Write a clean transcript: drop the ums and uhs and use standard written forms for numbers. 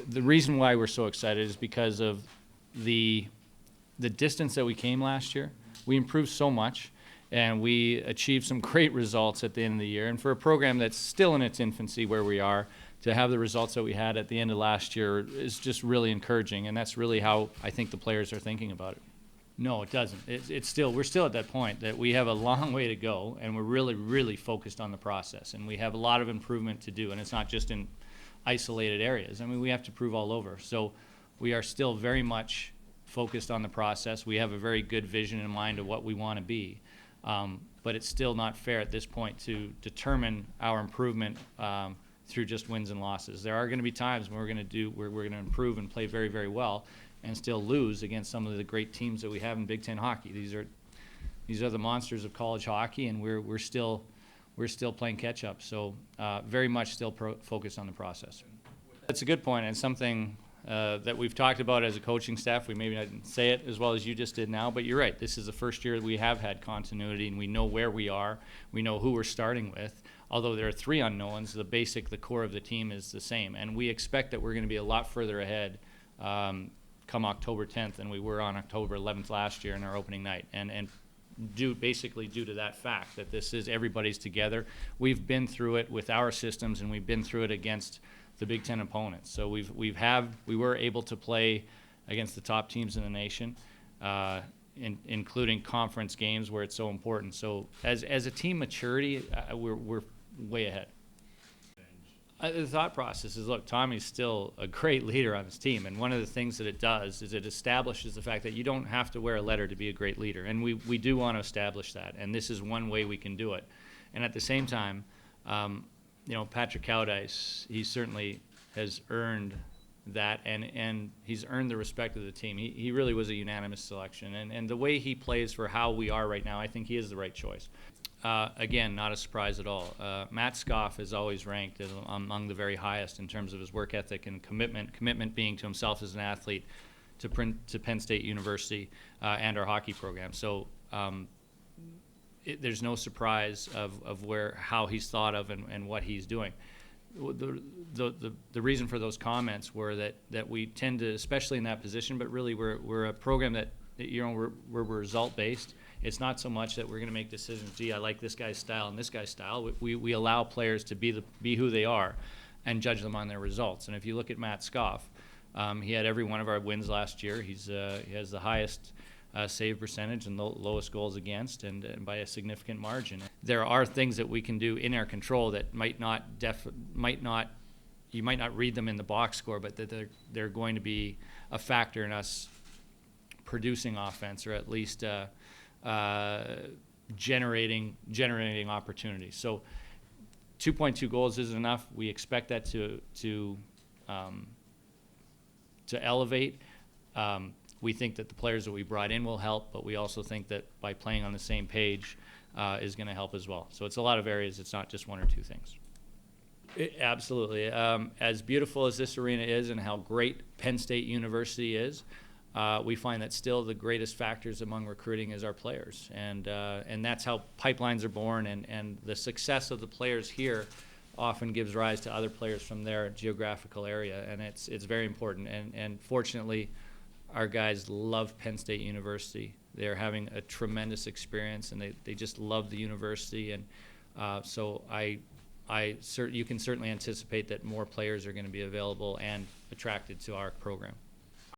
the reason why we're so excited is because of the distance that we came last year. We improved so much, and we achieved some great results at the end of the year. And for a program that's still in its infancy where we are, to have the results that we had at the end of last year is just really encouraging, and that's really how I think the players are thinking about it. No, it doesn't. We're still at that point that we have a long way to go, and we're really, really focused on the process, and we have a lot of improvement to do, and it's not just in isolated areas. I mean, we have to prove all over. So we are still very much focused on the process. We have a very good vision in mind of what we want to be, but it's still not fair at this point to determine our improvement through just wins and losses. There are going to be times when we're going to improve and play very, very well, and still lose against some of the great teams that we have in Big Ten hockey. These are the monsters of college hockey, and we're still playing catch up. So very much still focused on the process. That's a good point, and something that we've talked about as a coaching staff. We maybe didn't say it as well as you just did now, but you're right. This is the first year we have had continuity, and we know where we are. We know who we're starting with. Although there are three unknowns, the core of the team is the same, and we expect that we're going to be a lot further ahead come October 10th than we were on October 11th last year in our opening night, and basically due to that fact that this is everybody's together. We've been through it with our systems, and we've been through it against the Big Ten opponents. So we were able to play against the top teams in the nation, including conference games where it's so important. So as a team maturity, we're way ahead. The thought process is, look, Tommy's still a great leader on his team, and one of the things that it does is it establishes the fact that you don't have to wear a letter to be a great leader, and we do want to establish that, and this is one way we can do it. And at the same time, Patrick Cowdice, he certainly has earned that, and he's earned the respect of the team. He really was a unanimous selection, and the way he plays for how we are right now, I think he is the right choice. Again, not a surprise at all. Matt Scoff is always ranked as among the very highest in terms of his work ethic and commitment being to himself as an athlete, to Penn State University and our hockey program. So there's no surprise of how he's thought of and what he's doing. The reason for those comments were that we tend to, especially in that position, but really we're a program that we're result based. It's not so much that we're going to make decisions. Gee, I like this guy's style and this guy's style. We allow players to be who they are, and judge them on their results. And if you look at Matt Scoff, he had every one of our wins last year. He has the highest save percentage and the lowest goals against, and by a significant margin. There are things that we can do in our control that you might not read them in the box score, but that they're going to be a factor in us producing offense, or at least generating opportunities. So 2.2 goals isn't enough. We expect that to elevate. We think that the players that we brought in will help, but we also think that by playing on the same page is going to help as well. So it's a lot of areas. It's not just one or two things. Absolutely. As beautiful as this arena is and how great Penn State University is, we find that still the greatest factors among recruiting is our players. And that's how pipelines are born, and the success of the players here often gives rise to other players from their geographical area, and it's very important. And fortunately, our guys love Penn State University. They're having a tremendous experience, and they just love the university. And so you can certainly anticipate that more players are going to be available and attracted to our program.